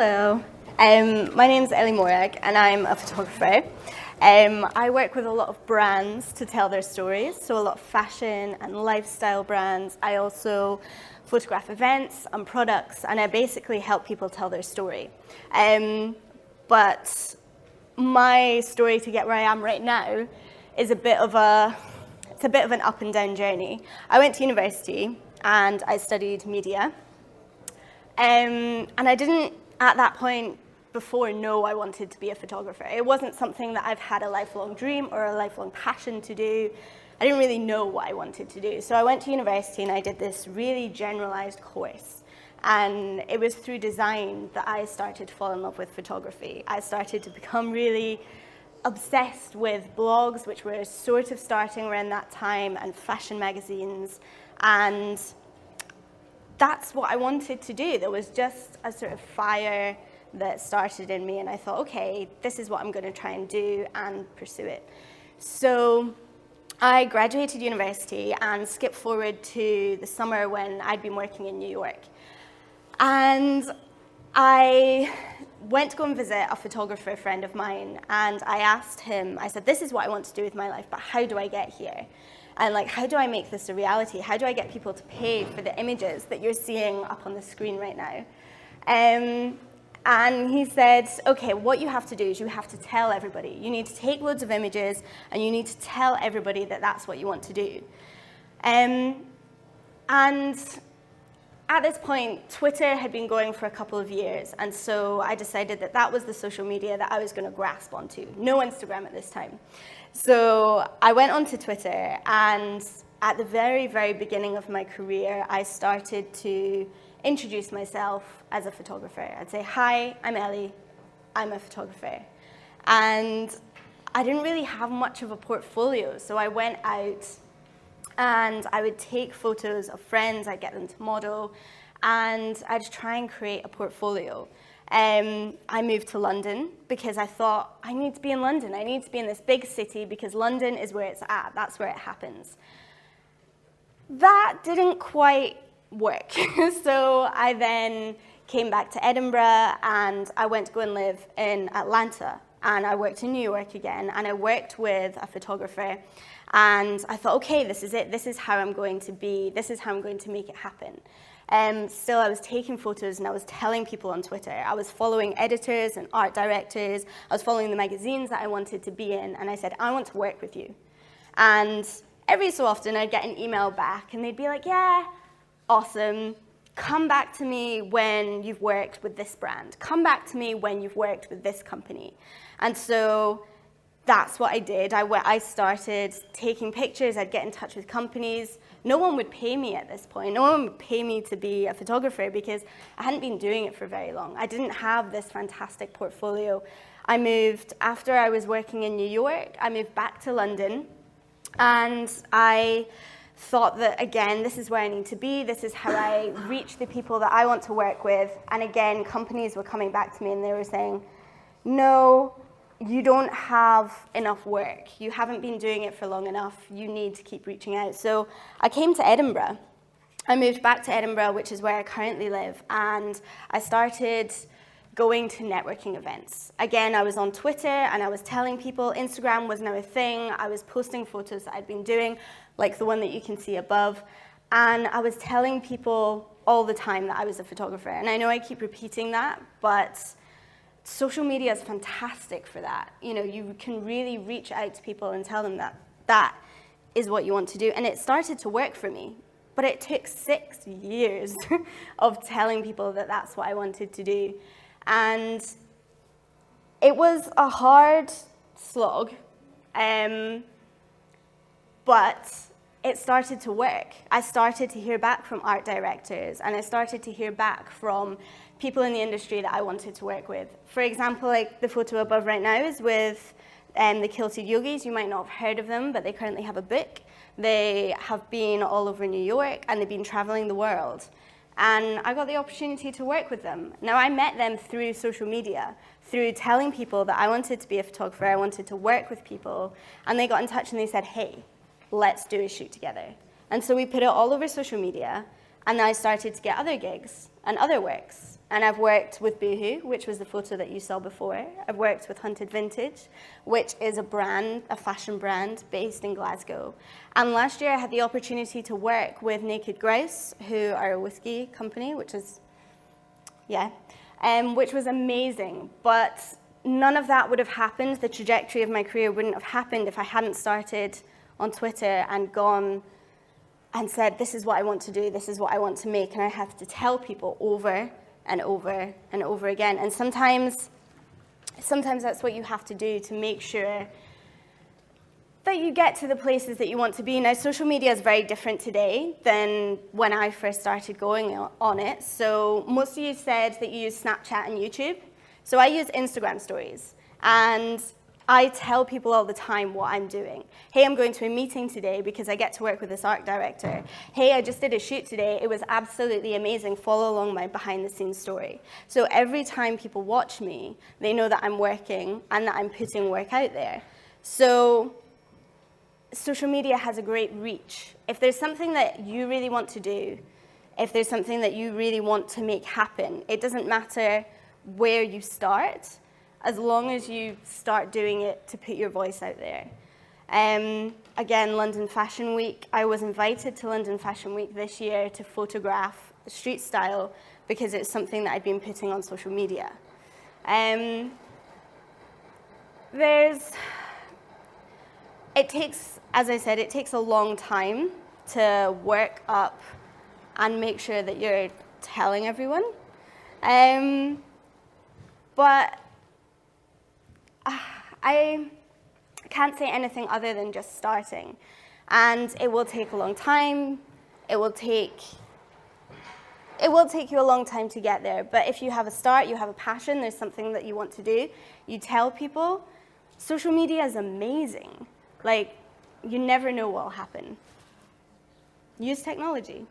Hello. My name's Ellie Morag and I'm a photographer. I work with a lot of brands to tell their stories, so a lot of fashion and lifestyle brands. I also photograph events and products, and I basically help people tell their story. But my story to get where I am right now is a bit of an up and down journey. I went to university and I studied media. And I didn't, at that point before, know I wanted to be a photographer. It wasn't something that I've had a lifelong dream or a lifelong passion to do. I didn't really know what I wanted to do. So I went to university and I did this really generalized course. And it was through design that I started to fall in love with photography. I started to become really obsessed with blogs, which were sort of starting around that time, and fashion magazines. And that's what I wanted to do. There was just a sort of fire that started in me, and I thought, okay, this is what I'm going to try and do and pursue it. So I graduated university and skipped forward to the summer when I'd been working in New York. And I went to go and visit a photographer friend of mine, and I asked him, I said, this is what I want to do with my life, but how do I get here? And how do I make this a reality? How do I get people to pay for the images that you're seeing up on the screen right now? And he said, okay, what you have to do is you have to tell everybody. You need to take loads of images and you need to tell everybody that that's what you want to do. And at this point, Twitter had been going for a couple of years, and so I decided that that was the social media that I was going to grasp onto. No Instagram at this time. So I went onto Twitter, and at the very, very beginning of my career, I started to introduce myself as a photographer. I'd say, hi, I'm Ellie, I'm a photographer. And I didn't really have much of a portfolio, so I went out and I would take photos of friends, I'd get them to model, and I'd try and create a portfolio. I moved to London because I thought, I need to be in London. I need to be in this big city because London is where it's at. That's where it happens. That didn't quite work. So I then came back to Edinburgh and I went to go and live in Atlanta. And I worked in New York again, and I worked with a photographer. And I thought, okay, this is it. This is how I'm going to be. This is how I'm going to make it happen. Still, I was taking photos and I was telling people on Twitter. I was following editors and art directors. I was following the magazines that I wanted to be in. And I said, I want to work with you. And every so often, I'd get an email back and they'd be like, yeah, awesome. Come back to me when you've worked with this brand. Come back to me when you've worked with this company. And so that's what I did. I started taking pictures. I'd get in touch with companies. No one would pay me at this point. No one would pay me to be a photographer because I hadn't been doing it for very long. I didn't have this fantastic portfolio. I moved, after I was working in New York, I moved back to London, and I thought that, again, this is where I need to be. This is how I reach the people that I want to work with. And again, companies were coming back to me and they were saying, no, you don't have enough work. You haven't been doing it for long enough. You need to keep reaching out. So I came to Edinburgh. I moved back to Edinburgh, which is where I currently live, and I started going to networking events. Again, I was on Twitter and I was telling people Instagram was now a thing. I was posting photos that I'd been doing, like the one that you can see above, and I was telling people all the time that I was a photographer. And I know I keep repeating that, but social media is fantastic for that. You know, you can really reach out to people and tell them that that is what you want to do. And it started to work for me, but it took 6 years of telling people that that's what I wanted to do. And it was a hard slog, but it started to work. I started to hear back from art directors, and I started to hear back from people in the industry that I wanted to work with. For example, like the photo above right now is with the Kilted Yogis. You might not have heard of them, but they currently have a book. They have been all over New York, and they've been traveling the world. And I got the opportunity to work with them. Now, I met them through social media, through telling people that I wanted to be a photographer, I wanted to work with people, and they got in touch and they said, hey, let's do a shoot together. And so we put it all over social media, And then I started to get other gigs and other works. And I've worked with Boohoo, which was the photo that you saw before. I've worked with Hunted Vintage, which is a brand, a fashion brand based in Glasgow. And last year I had the opportunity to work with Naked Grouse, who are a whiskey company, which is, which was amazing. But none of that would have happened. The trajectory of my career wouldn't have happened if I hadn't started on Twitter and gone and said, this is what I want to do, this is what I want to make. And I have to tell people over and over and over again. And sometimes that's what you have to do to make sure that you get to the places that you want to be. Now, social media is very different today than when I first started going on it. So most of you said that you use Snapchat and YouTube. So I use Instagram stories. And I tell people all the time what I'm doing. Hey, I'm going to a meeting today because I get to work with this art director. Hey, I just did a shoot today. It was absolutely amazing. Follow along my behind-the-scenes story. So every time people watch me, they know that I'm working and that I'm putting work out there. So social media has a great reach. If there's something that you really want to do, if there's something that you really want to make happen, it doesn't matter where you start, as long as you start doing it to put your voice out there. Again, London Fashion Week. I was invited to London Fashion Week this year to photograph street style because it's something that I'd been putting on social media. It takes, as I said, it takes a long time to work up and make sure that you're telling everyone. But I can't say anything other than just starting. And it will take a long time. It will take you a long time to get there. But if you have a start, you have a passion, there's something that you want to do, you tell people. Social media is amazing. Like, you never know what will happen. Use technology.